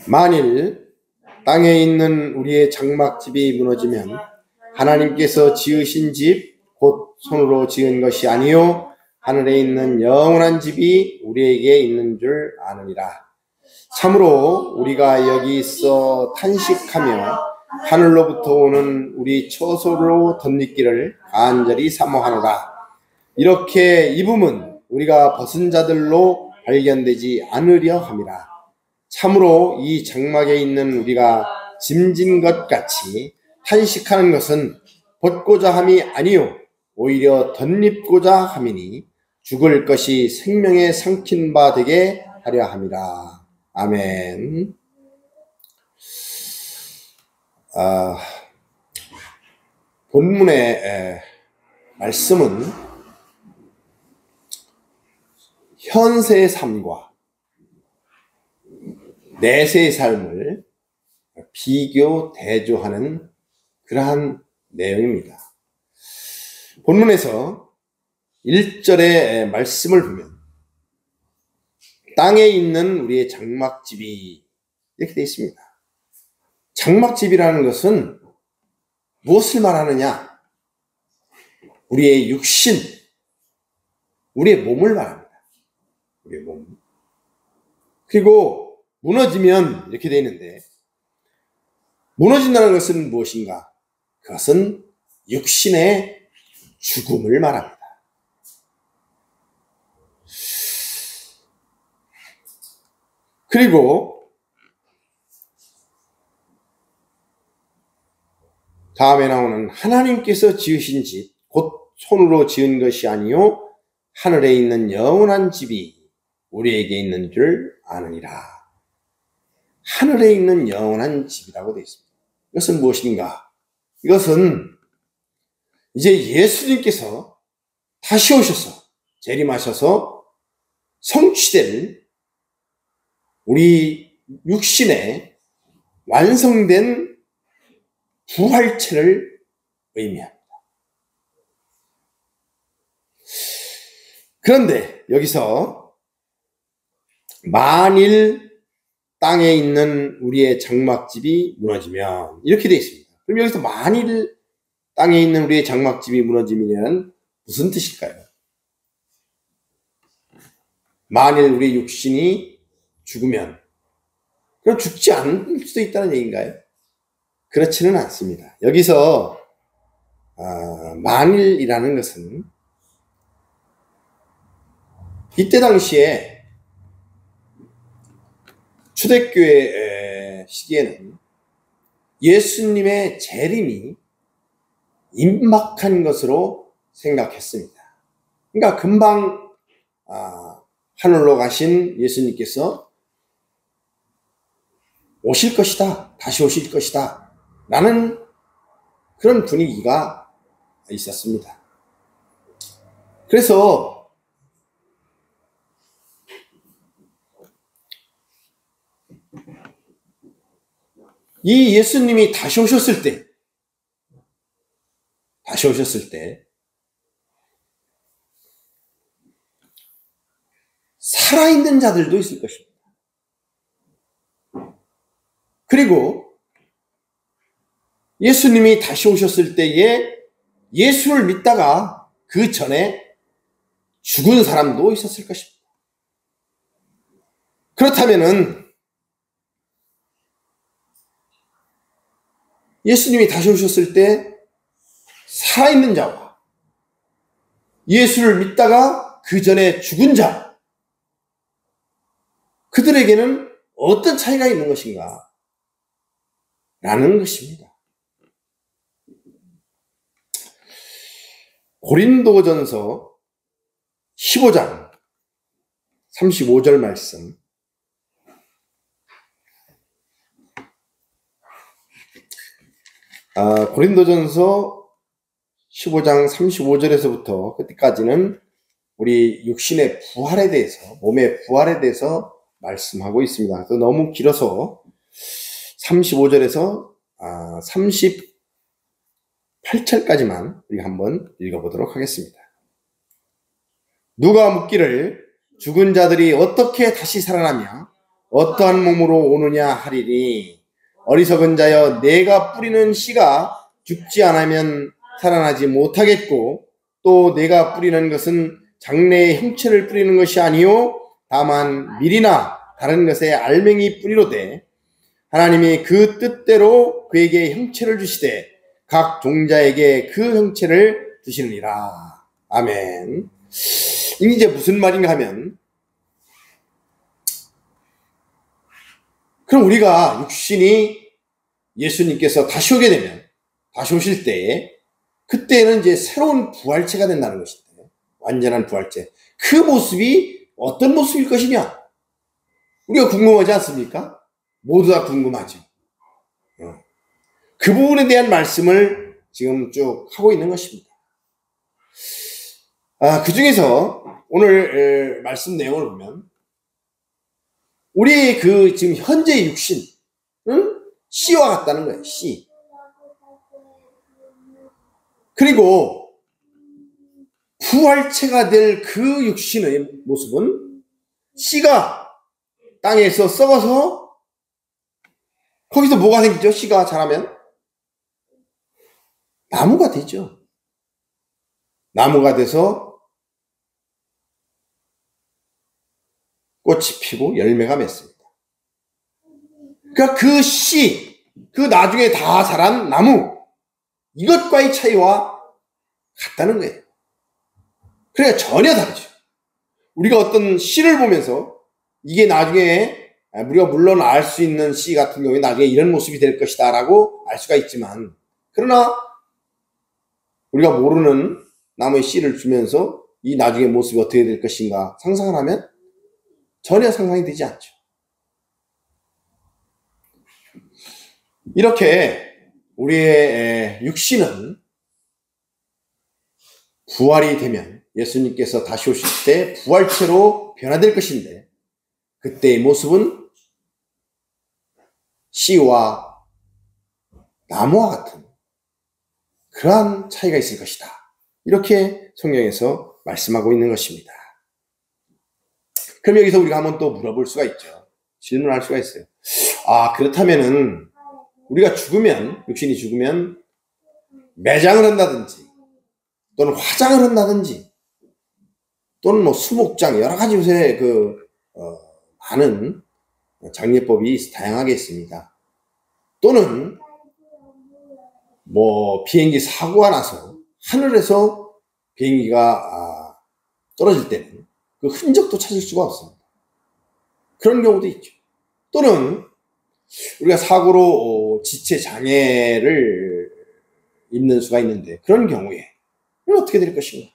만일 땅에 있는 우리의 장막집이 무너지면 하나님께서 지으신 집 곧 손으로 지은 것이 아니요 하늘에 있는 영원한 집이 우리에게 있는 줄 아느니라. 참으로 우리가 여기 있어 탄식하며 하늘로부터 오는 우리 처소로 덧입기를 간절히 사모하노라. 이렇게 입음은 우리가 벗은 자들로 발견되지 않으려 함이라. 참으로 이 장막에 있는 우리가 짐진 것 같이 탄식하는 것은 벗고자 함이 아니요 오히려 덧입고자 함이니 죽을 것이 생명에 삼킨 바 되게 하려 함이라. 아멘. 본문의 말씀은 현세의 삶과 내세의 삶을 비교 대조하는 그러한 내용입니다. 본문에서 1절의 말씀을 보면 땅에 있는 우리의 장막집이 이렇게 되어 있습니다. 장막집이라는 것은 무엇을 말하느냐? 우리의 육신, 우리의 몸을 말합니다. 우리의 몸. 그리고 무너지면 이렇게 되어 있는데, 무너진다는 것은 무엇인가? 그것은 육신의 죽음을 말합니다. 그리고 다음에 나오는 하나님께서 지으신 집, 곧 손으로 지은 것이 아니요 하늘에 있는 영원한 집이 우리에게 있는 줄 아느니라. 하늘에 있는 영원한 집이라고 되어 있습니다. 이것은 무엇인가? 이것은 이제 예수님께서 다시 오셔서 재림하셔서 성취될 우리 육신의 완성된 부활체를 의미합니다. 그런데 여기서 만일 땅에 있는 우리의 장막집이 무너지면 이렇게 되어 있습니다. 그럼 여기서 만일 땅에 있는 우리의 장막집이 무너지면 무슨 뜻일까요? 만일 우리 육신이 죽으면 그럼 죽지 않을 수도 있다는 얘기인가요? 그렇지는 않습니다. 여기서 만일이라는 것은 이때 당시에 초대교회 시기에는 예수님의 재림이 임박한 것으로 생각했습니다. 그러니까 금방 하늘로 가신 예수님께서 오실 것이다, 다시 오실 것이다 라는 그런 분위기가 있었습니다. 그래서 이 예수님이 다시 오셨을 때 살아있는 자들도 있을 것입니다. 그리고 예수님이 다시 오셨을 때에 예수를 믿다가 그 전에 죽은 사람도 있었을 것입니다. 그렇다면은 예수님이 다시 오셨을 때 살아있는 자와 예수를 믿다가 그 전에 죽은 자, 그들에게는 어떤 차이가 있는 것인가? 라는 것입니다. 고린도전서 15장 35절 말씀. 고린도전서 15장 35절에서부터 끝까지는 우리 육신의 부활에 대해서, 몸의 부활에 대해서 말씀하고 있습니다. 그래서 너무 길어서 35절에서 38절까지만 우리가 한번 읽어보도록 하겠습니다. 누가 묻기를 죽은 자들이 어떻게 다시 살아나며 어떠한 몸으로 오느냐 하리니 어리석은 자여 내가 뿌리는 씨가 죽지 않으면 살아나지 못하겠고 또 내가 뿌리는 것은 장래의 형체를 뿌리는 것이 아니요 다만 밀이나 다른 것에 알맹이 뿌리로되 하나님이 그 뜻대로 그에게 형체를 주시되 각 종자에게 그 형체를 주시느니라. 아멘. 이게 무슨 말인가 하면 그럼 우리가 육신이 예수님께서 다시 오게 되면 다시 오실 때에 그때는 이제 새로운 부활체가 된다는 것인데 완전한 부활체. 그 모습이 어떤 모습일 것이냐? 우리가 궁금하지 않습니까? 모두 다 궁금하죠. 그 부분에 대한 말씀을 지금 쭉 하고 있는 것입니다. 그 중에서 오늘 말씀 내용을 보면 우리의 그 지금 현재 육신, 씨와 같다는 거예요. 씨. 그리고 부활체가 될 그 육신의 모습은 씨가 땅에서 썩어서 거기서 뭐가 생기죠? 씨가 자라면 나무가 되죠. 나무가 돼서 꽃이 피고 열매가 맺습니다. 그러니까 그 씨, 그 나중에 다 자란 나무, 이것과의 차이와 같다는 거예요. 그러니까 전혀 다르죠. 우리가 어떤 씨를 보면서 이게 나중에 우리가 물론 알 수 있는 씨 같은 경우에 나중에 이런 모습이 될 것이다 라고 알 수가 있지만 그러나 우리가 모르는 나무의 씨를 주면서 이 나중에 모습이 어떻게 될 것인가 상상을 하면 전혀 상상이 되지 않죠. 이렇게 우리의 육신은 부활이 되면 예수님께서 다시 오실 때 부활체로 변화될 것인데 그때의 모습은 씨와 나무와 같은 그러한 차이가 있을 것이다. 이렇게 성경에서 말씀하고 있는 것입니다. 그럼 여기서 우리가 한번 또 물어볼 수가 있죠. 질문할 수가 있어요. 그렇다면은 우리가 죽으면, 육신이 죽으면 매장을 한다든지 또는 화장을 한다든지 또는 뭐 수목장 여러 가지 요새 많은 장례법이 다양하게 있습니다. 또는 뭐 비행기 사고가 나서 하늘에서 비행기가 떨어질 때는 그 흔적도 찾을 수가 없습니다. 그런 경우도 있죠. 또는 우리가 사고로 지체 장애를 입는 수가 있는데 그런 경우에 어떻게 될 것인가?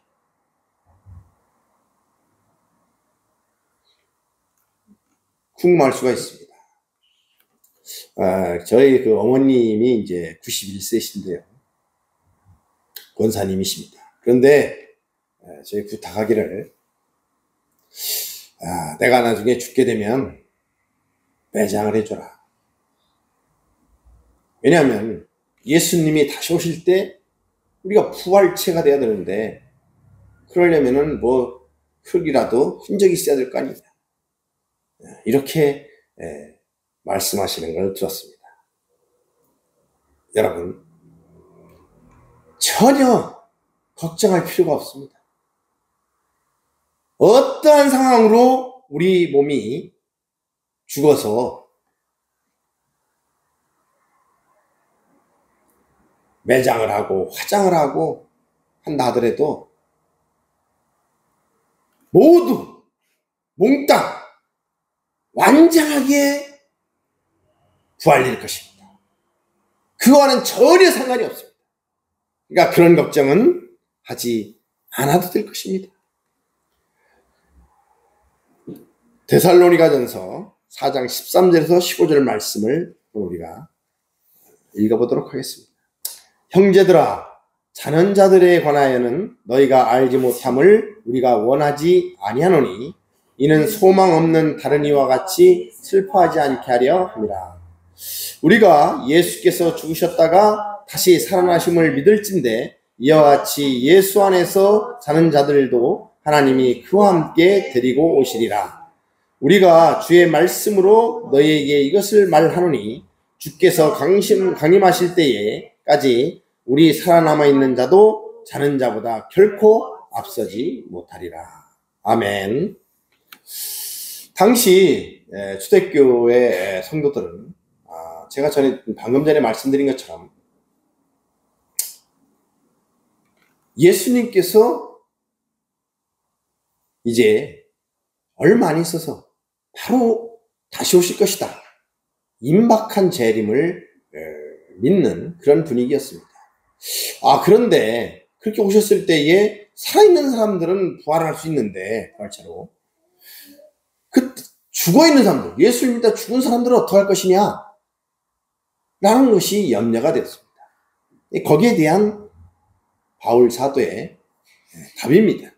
궁금할 수가 있습니다. 저희 그 어머님이 이제 91세신데요. 권사님이십니다. 그런데 저희 부탁하기를 내가 나중에 죽게 되면 매장을 해줘라. 왜냐하면 예수님이 다시 오실 때 우리가 부활체가 돼야 되는데 그러려면은 뭐 흙이라도 흔적이 있어야 될 거 아니냐. 이렇게 말씀하시는 걸 들었습니다. 여러분 전혀 걱정할 필요가 없습니다. 어떠한 상황으로 우리 몸이 죽어서 매장을 하고 화장을 하고 한다 하더라도 모두 몽땅 완전하게 부활될 것입니다. 그와는 전혀 상관이 없습니다. 그러니까 그런 걱정은 하지 않아도 될 것입니다. 데살로니가전서 4장 13절에서 15절 말씀을 우리가 읽어보도록 하겠습니다. 형제들아, 자는 자들에 관하여는 너희가 알지 못함을 우리가 원하지 아니하노니 이는 소망 없는 다른 이와 같이 슬퍼하지 않게 하려 함이라. 우리가 예수께서 죽으셨다가 다시 살아나심을 믿을진대 이와 같이 예수 안에서 사는 자들도 하나님이 그와 함께 데리고 오시리라. 우리가 주의 말씀으로 너희에게 이것을 말하노니 주께서 강림하실 때에까지 우리 살아남아 있는 자도 자는 자보다 결코 앞서지 못하리라. 아멘. 당시 초대교회 성도들은 제가 방금 전에 말씀드린 것처럼 예수님께서 이제 얼마 안 있어서 바로 다시 오실 것이다. 임박한 재림을 믿는 그런 분위기였습니다. 그런데 그렇게 오셨을 때에 살아있는 사람들은 부활할 수 있는데, 부활체로. 죽어있는 사람들, 예수를 믿다 죽은 사람들은 어떻게 할 것이냐? 라는 것이 염려가 되었습니다. 거기에 대한 바울 사도의 답입니다.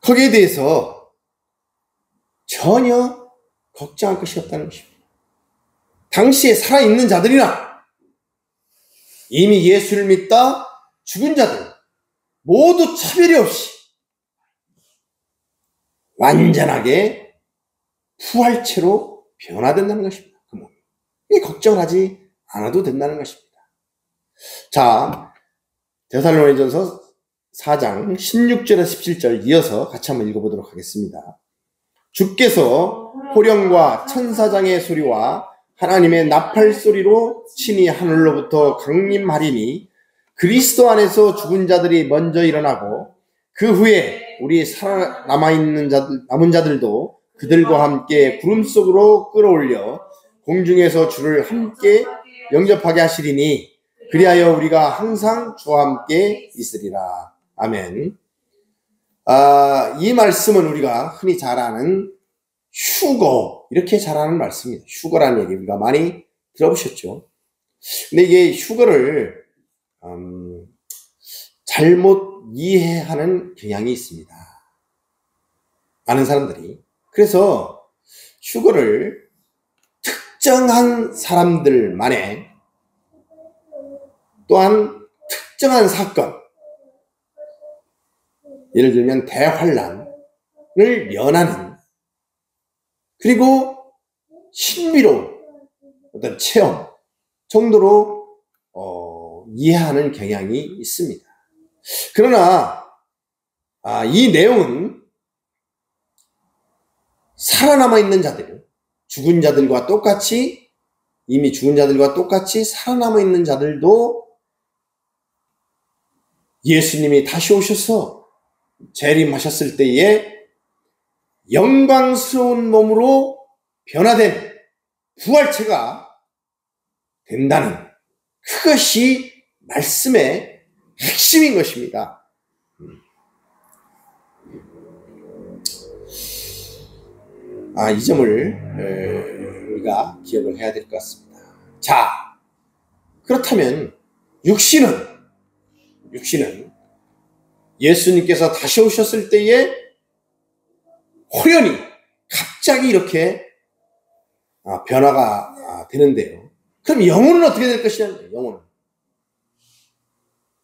거기에 대해서 전혀 걱정할 것이 없다는 것입니다. 당시에 살아있는 자들이나 이미 예수를 믿다 죽은 자들 모두 차별이 없이 완전하게 부활체로 변화된다는 것입니다. 그 몸이. 걱정을 하지 않아도 된다는 것입니다. 자, 데살로니전서 4장 16절에서 17절 이어서 같이 한번 읽어보도록 하겠습니다. 주께서 호령과 천사장의 소리와 하나님의 나팔 소리로 친히 하늘로부터 강림하리니 그리스도 안에서 죽은 자들이 먼저 일어나고 그 후에 우리 살아남은 자들도 그들과 함께 구름 속으로 끌어올려 공중에서 주를 함께 영접하게 하시리니 그리하여 우리가 항상 주와 함께 있으리라. 아멘. 이 말씀은 우리가 흔히 잘 아는 휴거, 이렇게 잘 아는 말씀입니다. 휴거라는 얘기 우리가 많이 들어보셨죠. 근데 이게 휴거를 잘못 이해하는 경향이 있습니다. 많은 사람들이. 그래서 휴거를 특정한 사람들만의 또한 특정한 사건, 예를 들면 대환란을 면하는, 그리고 신비로운 어떤 체험 정도로 이해하는 경향이 있습니다. 그러나 이 내용은 살아남아 있는 자들, 죽은 자들과 똑같이, 이미 죽은 자들과 똑같이 살아남아 있는 자들도 예수님이 다시 오셔서 재림하셨을 때에 영광스러운 몸으로 변화된 부활체가 된다는, 그것이 말씀의 핵심인 것입니다. 이 점을 우리가 기억을 해야 될 것 같습니다. 자, 그렇다면 육신은 예수님께서 다시 오셨을 때에 호연히 갑자기 이렇게 변화가 되는데요. 그럼 영혼은 어떻게 될 것이냐? 영혼은.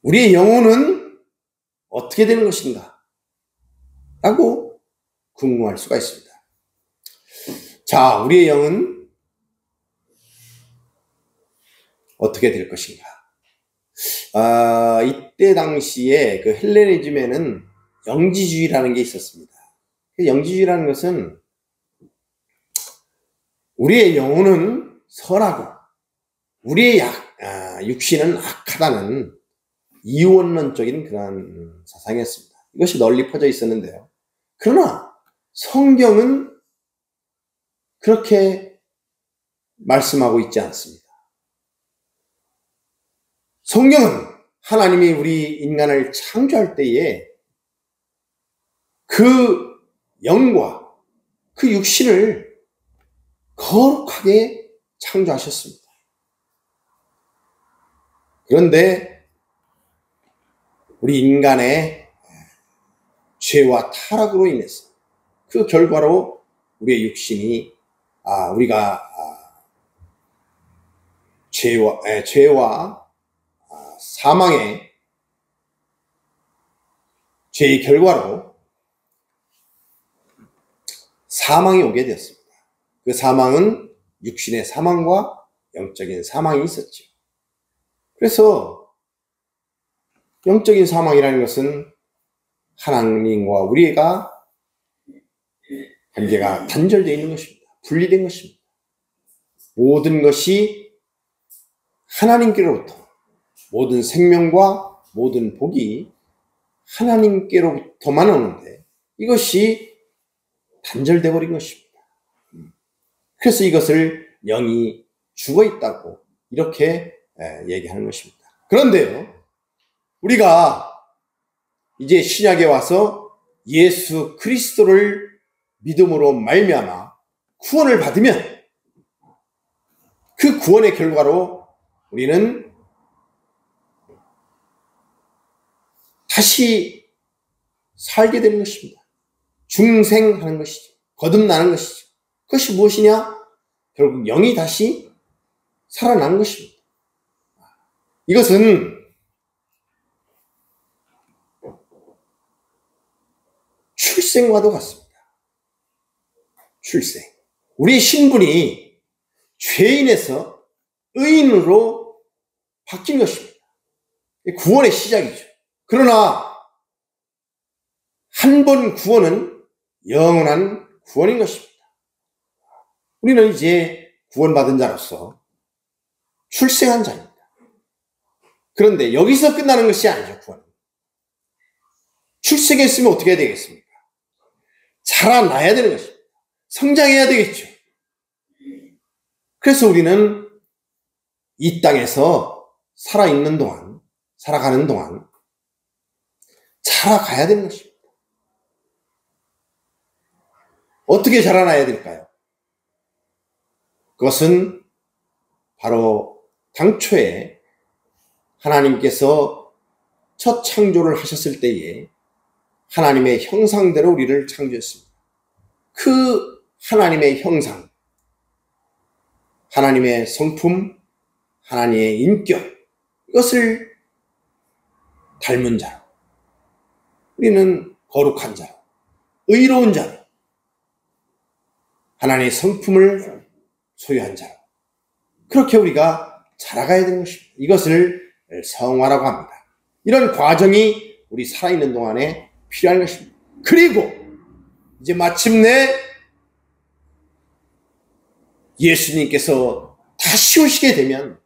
우리의 영혼은 어떻게 되는 것인가? 라고 궁금할 수가 있습니다. 자, 우리의 영은 어떻게 될 것인가? 이때 당시에 그 헬레니즘에는 영지주의라는 게 있었습니다. 영지주의라는 것은 우리의 영혼은 선하고 우리의 육신은 악하다는 이원론적인 그런 사상이었습니다. 이것이 널리 퍼져 있었는데요. 그러나 성경은 그렇게 말씀하고 있지 않습니다. 성경은 하나님이 우리 인간을 창조할 때에 그 영과 그 육신을 거룩하게 창조하셨습니다. 그런데 우리 인간의 죄와 타락으로 인해서 그 결과로 우리의 육신이 우리가 죄와 사망의 죄의 결과로 사망이 오게 되었습니다. 그 사망은 육신의 사망과 영적인 사망이 있었죠. 그래서 영적인 사망이라는 것은 하나님과 우리가 관계가 단절되어 있는 것입니다. 분리된 것입니다. 모든 것이 하나님께로부터, 모든 생명과 모든 복이 하나님께로부터만 오는데 이것이 단절되어 버린 것입니다. 그래서 이것을 영이 죽어 있다고 이렇게 얘기하는 것입니다. 그런데요, 우리가 이제 신약에 와서 예수 그리스도를 믿음으로 말미암아 구원을 받으면 그 구원의 결과로 우리는 다시 살게 되는 것입니다. 중생하는 것이죠. 거듭나는 것이죠. 그것이 무엇이냐? 결국 영이 다시 살아나는 것입니다. 이것은 출생과도 같습니다. 출생. 우리 신분이 죄인에서 의인으로 바뀐 것입니다. 구원의 시작이죠. 그러나 한 번 구원은 영원한 구원인 것입니다. 우리는 이제 구원받은 자로서 출생한 자입니다. 그런데 여기서 끝나는 것이 아니죠, 구원은. 출생했으면 어떻게 해야 되겠습니까? 자라나야 되는 것입니다. 성장해야 되겠죠. 그래서 우리는 이 땅에서 살아있는 동안, 살아가는 동안 자라가야 되는 것입니다. 어떻게 자라나야 될까요? 그것은 바로 당초에 하나님께서 첫 창조를 하셨을 때에 하나님의 형상대로 우리를 창조했습니다. 그 하나님의 형상, 하나님의 성품, 하나님의 인격, 이것을 닮은 자로, 우리는 거룩한 자로, 의로운 자로, 하나님의 성품을 소유한 자로, 그렇게 우리가 자라가야 되는 것입니다. 이것을 성화라고 합니다. 이런 과정이 우리 살아있는 동안에 필요한 것입니다. 그리고 이제 마침내 예수님께서 다시 오시게 되면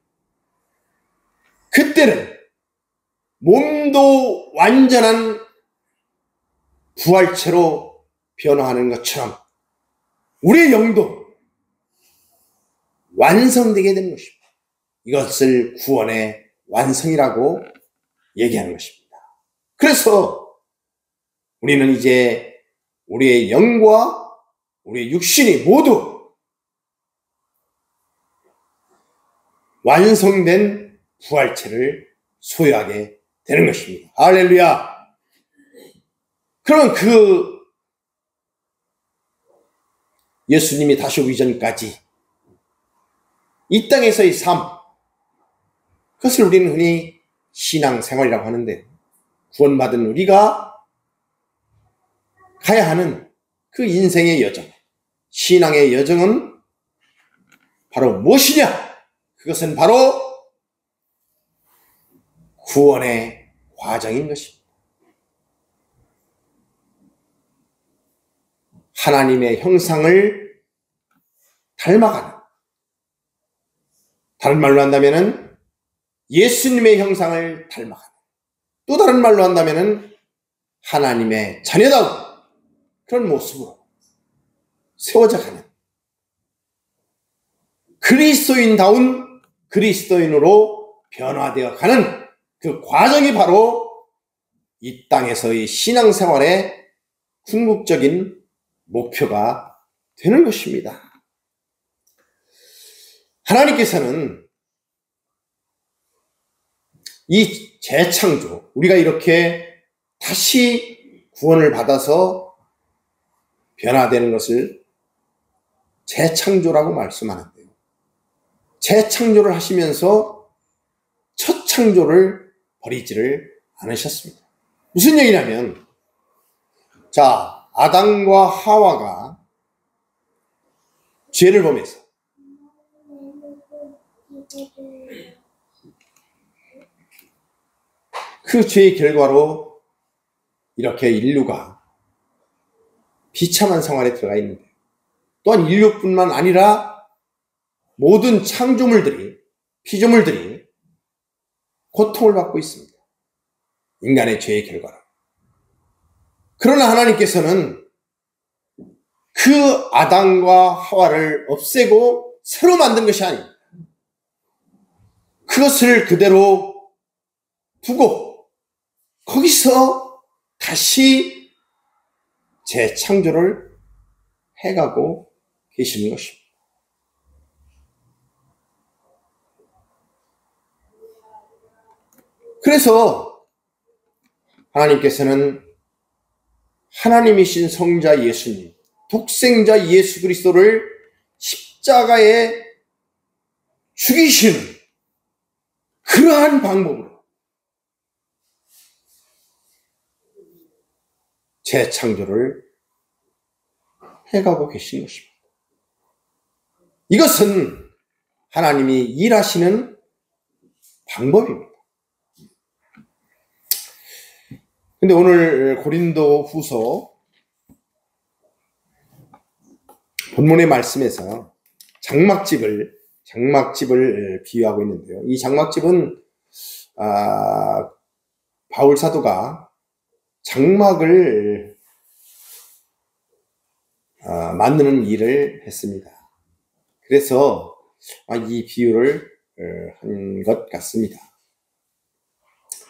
그때는 몸도 완전한 부활체로 변화하는 것처럼 우리의 영도 완성되게 되는 것입니다. 이것을 구원의 완성이라고 얘기하는 것입니다. 그래서 우리는 이제 우리의 영과 우리의 육신이 모두 완성된 부활체를 소유하게 되는 것입니다. 할렐루야! 그러면 그 예수님이 다시 오기 전까지 이 땅에서의 삶, 그것을 우리는 흔히 신앙생활이라고 하는데, 구원받은 우리가 가야 하는 그 인생의 여정, 신앙의 여정은 바로 무엇이냐? 그것은 바로 구원의 과정인 것입니다. 하나님의 형상을 닮아가는, 다른 말로 한다면 예수님의 형상을 닮아가는, 또 다른 말로 한다면 하나님의 자녀다운 그런 모습으로 세워져 가는, 그리스도인다운 그리스도인으로 변화되어 가는 그 과정이 바로 이 땅에서의 신앙생활의 궁극적인 목표가 되는 것입니다. 하나님께서는 이 재창조, 우리가 이렇게 다시 구원을 받아서 변화되는 것을 재창조라고 말씀하는데요. 재창조를 하시면서 첫 창조를 버리지를 않으셨습니다. 무슨 얘기냐면, 자, 아담과 하와가 죄를 범해서 그 죄의 결과로 이렇게 인류가 비참한 생활에 들어가 있는데, 또한 인류뿐만 아니라 모든 창조물들이, 피조물들이 고통을 받고 있습니다. 인간의 죄의 결과로. 그러나 하나님께서는 그 아담과 하와를 없애고 새로 만든 것이 아닙니다. 그것을 그대로 두고 거기서 다시 재창조를 해가고 계시는 것입니다. 그래서 하나님께서는 하나님이신 성자 예수님, 독생자 예수 그리스도를 십자가에 죽이시는 그러한 방법으로 재창조를 해가고 계신 것입니다. 이것은 하나님이 일하시는 방법입니다. 근데 오늘 고린도 후서 본문의 말씀에서 장막집을 비유하고 있는데요. 이 장막집은 바울 사도가 장막을 만드는 일을 했습니다. 그래서 이 비유를 한 것 같습니다.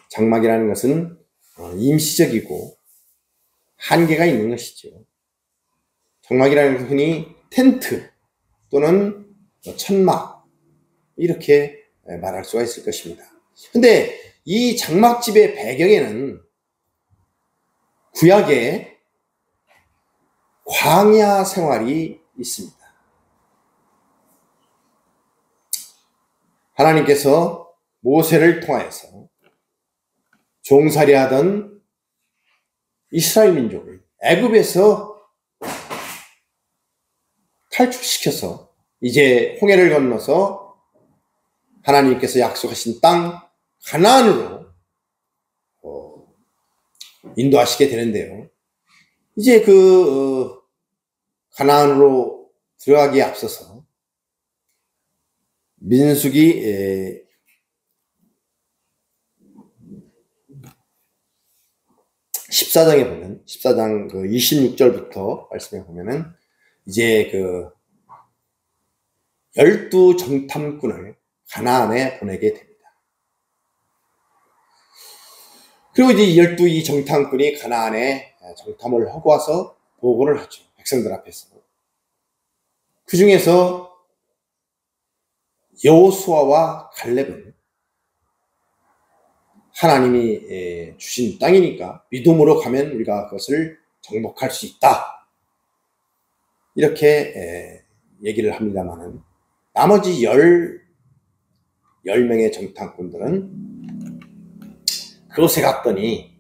장막이라는 것은 임시적이고 한계가 있는 것이죠. 장막이라는 것은 흔히 텐트 또는 천막 이렇게 말할 수가 있을 것입니다. 근데 이 장막집의 배경에는 구약의 광야 생활이 있습니다. 하나님께서 모세를 통하여서 종살이하던 이스라엘 민족을 애굽에서 탈출시켜서 이제 홍해를 건너서 하나님께서 약속하신 땅 가나안으로 인도하시게 되는데요. 이제 그 가나안으로 들어가기에 앞서서 민수기 14장에 보면 14장 그 26절부터 말씀해 보면은 이제 그 12정탐꾼을 가나안에 보내게 됩니다. 그리고 이제 12이 정탐꾼이 가나안에 정탐을 하고 와서 보고를 하죠. 백성들 앞에서. 그 중에서 여호수아와 갈렙은 하나님이 주신 땅이니까 믿음으로 가면 우리가 그것을 정복할 수 있다. 이렇게 얘기를 합니다만은 나머지 10명의 정탐꾼들은 그곳에 갔더니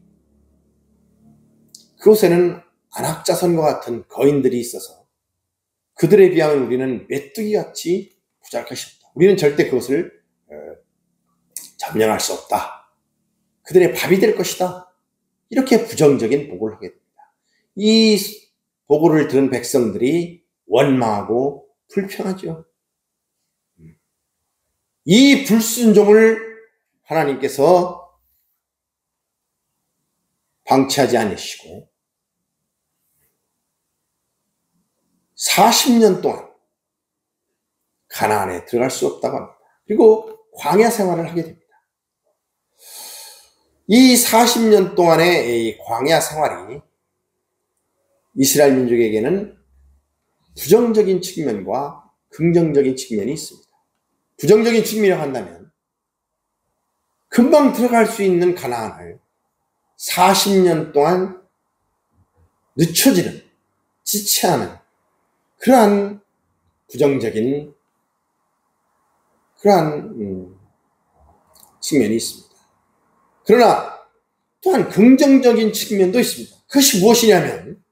그곳에는 안악자손과 같은 거인들이 있어서 그들에 비하면 우리는 메뚜기같이 부자랄 것이 없다. 우리는 절대 그것을 점령할 수 없다. 그들의 밥이 될 것이다. 이렇게 부정적인 보고를 하게 됩니다. 이 보고를 들은 백성들이 원망하고 불평하죠. 이 불순종을 하나님께서 방치하지 않으시고 40년 동안 가나안에 들어갈 수 없다고 합니다. 그리고 광야 생활을 하게 됩니다. 이 40년 동안의 이 광야 생활이 이스라엘 민족에게는 부정적인 측면과 긍정적인 측면이 있습니다. 부정적인 측면이라고 한다면 금방 들어갈 수 있는 가나안을 40년 동안 늦춰지는, 지체하는 그러한 부정적인 그러한 측면이 있습니다. 그러나 또한 긍정적인 측면도 있습니다. 그것이 무엇이냐면,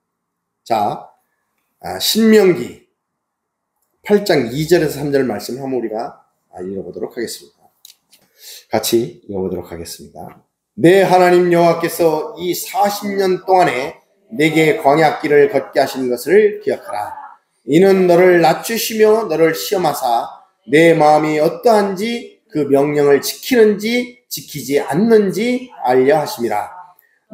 자, 신명기 8장 2절에서 3절 말씀 한번 우리가 읽어보도록 하겠습니다. 같이 읽어보도록 하겠습니다. 내 하나님 여호와께서 이 40년 동안에 내게 광야길을 걷게 하신 것을 기억하라. 이는 너를 낮추시며 너를 시험하사 내 마음이 어떠한지 그 명령을 지키는지 지키지 않는지 알려 하심이라.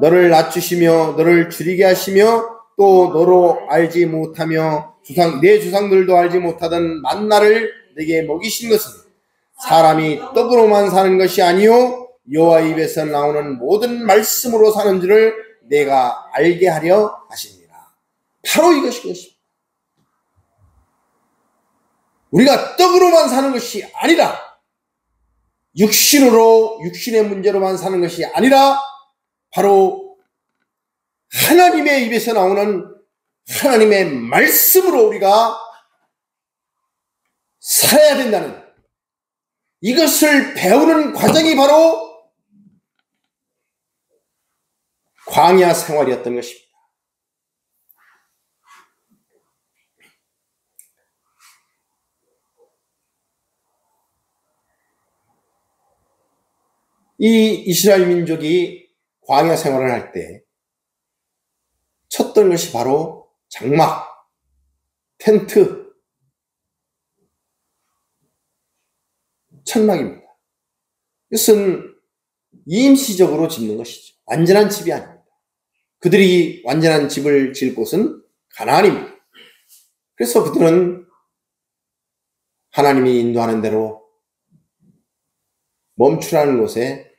너를 낮추시며 너를 줄이게 하시며 또 너로 알지 못하며 내 조상들도 알지 못하던 만나를 내게 먹이신 것은 사람이 떡으로만 사는 것이 아니요 여호와 입에서 나오는 모든 말씀으로 사는 줄을 내가 알게 하려 하십니다. 바로 이것입니다. 우리가 떡으로만 사는 것이 아니라 육신의 문제로만 사는 것이 아니라 바로 하나님의 입에서 나오는 하나님의 말씀으로 우리가 살아야 된다는 이것을 배우는 과정이 바로 광야 생활이었던 것입니다. 이 이스라엘 민족이 광야 생활을 할 때 쳤던 것이 바로 장막, 텐트, 천막입니다. 이것은 임시적으로 짓는 것이죠. 완전한 집이 아닙니다. 그들이 완전한 집을 지을 곳은 가나안입니다. 그래서 그들은 하나님이 인도하는 대로 멈추라는 곳에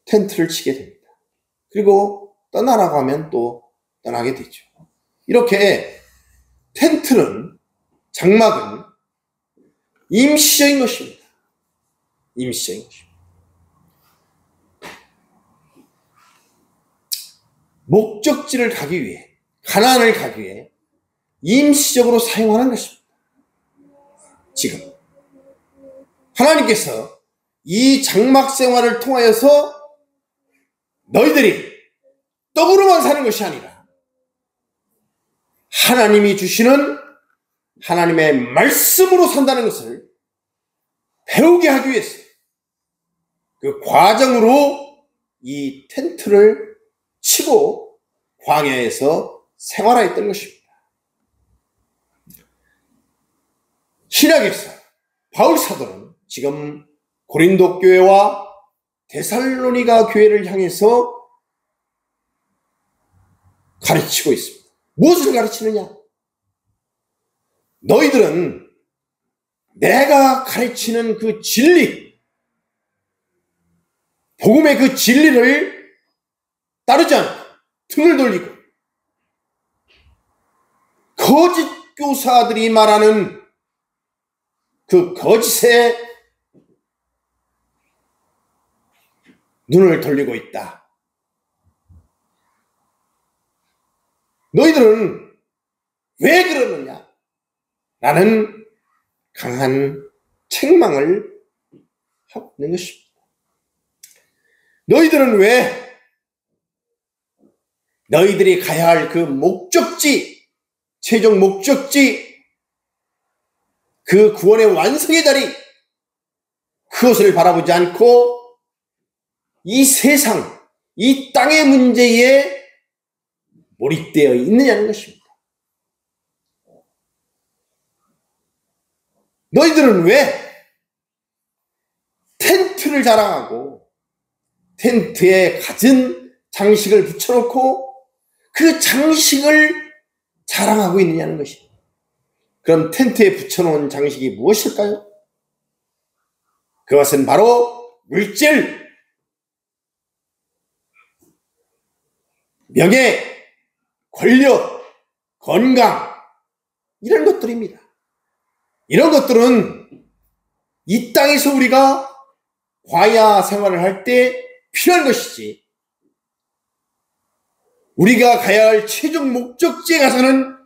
텐트를 치게 됩니다. 그리고 떠나라고 하면 또 떠나게 되죠. 이렇게 텐트는, 장막은 임시적인 것입니다. 임시적인 것입니다. 목적지를 가기 위해, 가나안을 가기 위해 임시적으로 사용하는 것입니다. 지금 하나님께서 이 장막 생활을 통하여서 너희들이 떡으로만 사는 것이 아니라 하나님이 주시는 하나님의 말씀으로 산다는 것을 배우게 하기 위해서 그 과정으로 이 텐트를 치고 광야에서 생활하였던 것입니다. 신약에서 바울 사도는 지금 고린도 교회와 데살로니가 교회를 향해서 가르치고 있습니다. 무엇을 가르치느냐? 너희들은 내가 가르치는 그 진리, 복음의 그 진리를 따르지 않고 등을 돌리고 거짓 교사들이 말하는 그 거짓에 눈을 돌리고 있다. 너희들은 왜 그러느냐? 라는 강한 책망을 하고 있는 것입니다. 너희들은 왜 너희들이 가야 할 그 목적지, 최종 목적지, 그 구원의 완성의 자리, 그것을 바라보지 않고 이 세상, 이 땅의 문제에 몰입되어 있느냐는 것입니다. 너희들은 왜 텐트를 자랑하고 텐트에 갖은 장식을 붙여놓고 그 장식을 자랑하고 있느냐는 것입니다. 그럼 텐트에 붙여놓은 장식이 무엇일까요? 그것은 바로 물질, 명예, 권력, 건강, 이런 것들입니다. 이런 것들은 이 땅에서 우리가 광야 생활을 할 때 필요한 것이지, 우리가 가야 할 최종 목적지에 가서는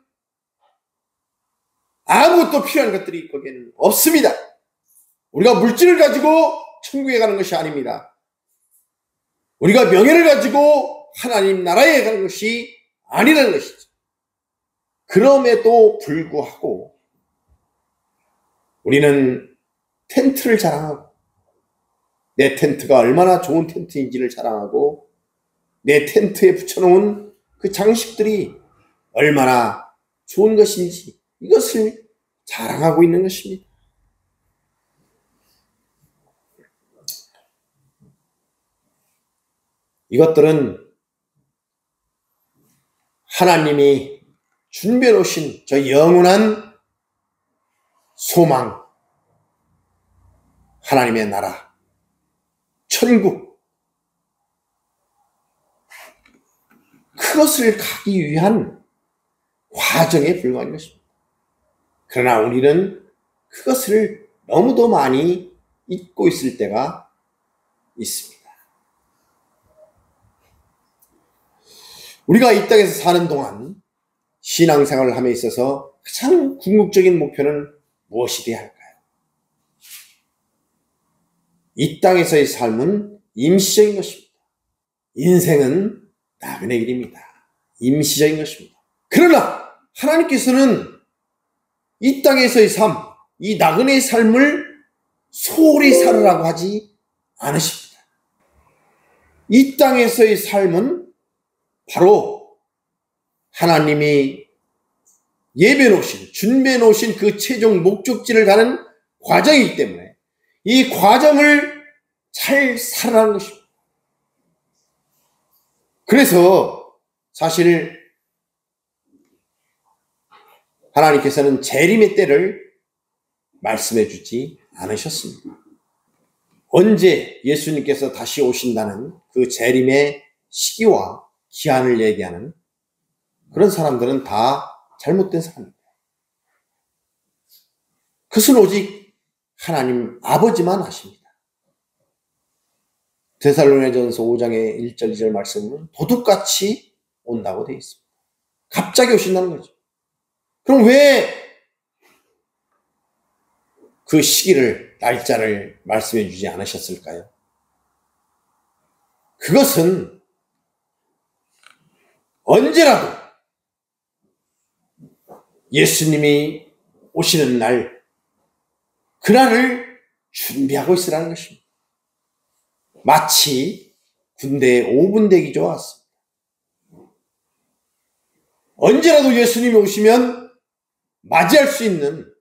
아무것도 필요한 것들이 거기에는 없습니다. 우리가 물질을 가지고 천국에 가는 것이 아닙니다. 우리가 명예를 가지고 하나님 나라에 가는 것이 아니라는 것이죠. 그럼에도 불구하고 우리는 텐트를 자랑하고 내 텐트가 얼마나 좋은 텐트인지를 자랑하고 내 텐트에 붙여놓은 그 장식들이 얼마나 좋은 것인지 이것을 자랑하고 있는 것입니다. 이것들은 하나님이 준비해 놓으신 저 영원한 소망, 하나님의 나라, 천국, 그것을 가기 위한 과정에 불과한 것입니다. 그러나 우리는 그것을 너무도 많이 잊고 있을 때가 있습니다. 우리가 이 땅에서 사는 동안 신앙생활을 함에 있어서 가장 궁극적인 목표는 무엇이 되어야 할까요? 이 땅에서의 삶은 임시적인 것입니다. 인생은 나그네 길입니다. 임시적인 것입니다. 그러나 하나님께서는 이 땅에서의 삶, 이 나그네의 삶을 소홀히 살으라고 하지 않으십니다. 이 땅에서의 삶은 바로 하나님이 예배해 놓으신, 준비해 놓으신 그 최종 목적지를 가는 과정이기 때문에 이 과정을 잘 살아가는 것입니다. 그래서 사실 하나님께서는 재림의 때를 말씀해 주지 않으셨습니다. 언제 예수님께서 다시 오신다는 그 재림의 시기와 기한을 얘기하는 그런 사람들은 다 잘못된 사람입니다. 그것은 오직 하나님 아버지만 아십니다. 데살로니가전서 5장의 1절 2절 말씀은 도둑같이 온다고 되어 있습니다. 갑자기 오신다는 거죠. 그럼 왜 그 시기를, 날짜를 말씀해 주지 않으셨을까요? 그것은 언제라도 예수님이 오시는 날, 그날을 준비하고 있으라는 것입니다. 마치 군대에 5분 대기조와 같습니다. 언제라도 예수님이 오시면 맞이할 수 있는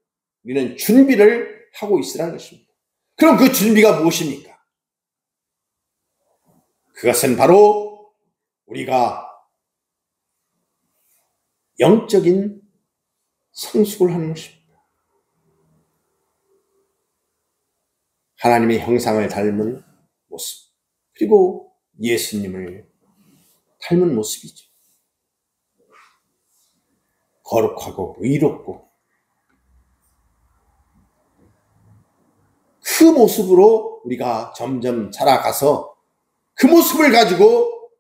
우리는 준비를 하고 있으라는 것입니다. 그럼 그 준비가 무엇입니까? 그것은 바로 우리가 영적인 성숙을 하는 것입니다. 하나님의 형상을 닮은 모습, 그리고 예수님을 닮은 모습이죠. 거룩하고 의롭고 그 모습으로 우리가 점점 자라가서 그 모습을 가지고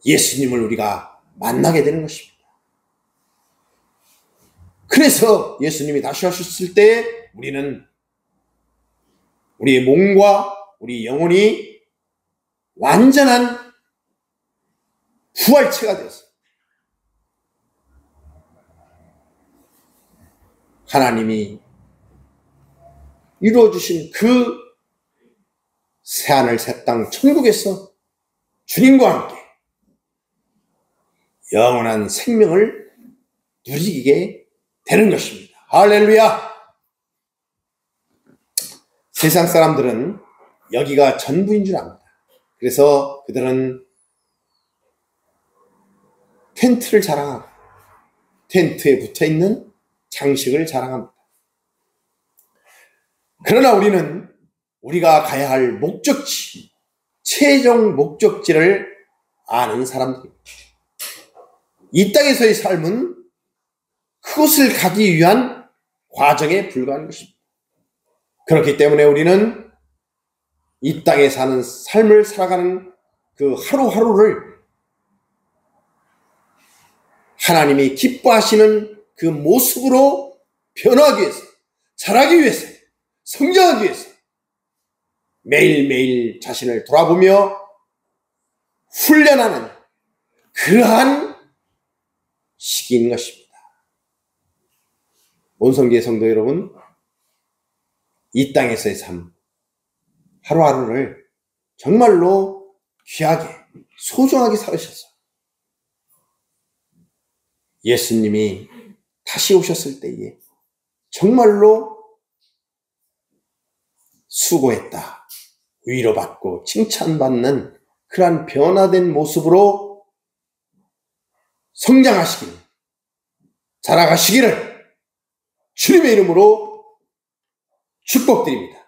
예수님을 우리가 만나게 되는 것입니다. 그래서 예수님이 다시 오셨을 때 우리는 우리의 몸과 우리 영혼이 완전한 부활체가 되어서 하나님이 이루어주신 그 새하늘 새 땅 천국에서 주님과 함께 영원한 생명을 누리게 되는 것입니다. 할렐루야! 세상 사람들은 여기가 전부인 줄 압니다. 그래서 그들은 텐트를 자랑하고 텐트에 붙어있는 장식을 자랑합니다. 그러나 우리는 우리가 가야 할 목적지, 최종 목적지를 아는 사람들입니다. 이 땅에서의 삶은 그것을 가기 위한 과정에 불과한 것입니다. 그렇기 때문에 우리는 이 땅에 사는 삶을 살아가는 그 하루하루를 하나님이 기뻐하시는 그 모습으로 변화하기 위해서, 자라기 위해서, 성장하기 위해서 매일매일 자신을 돌아보며 훈련하는 그러한 시기인 것입니다. 온성교회 성도 여러분, 이 땅에서의 삶, 하루하루를 정말로 귀하게, 소중하게 살으셨어요. 예수님이 다시 오셨을 때에 정말로 수고했다, 위로받고 칭찬받는 그러한 변화된 모습으로 성장하시기를, 자라가시기를 주님의 이름으로 축복드립니다.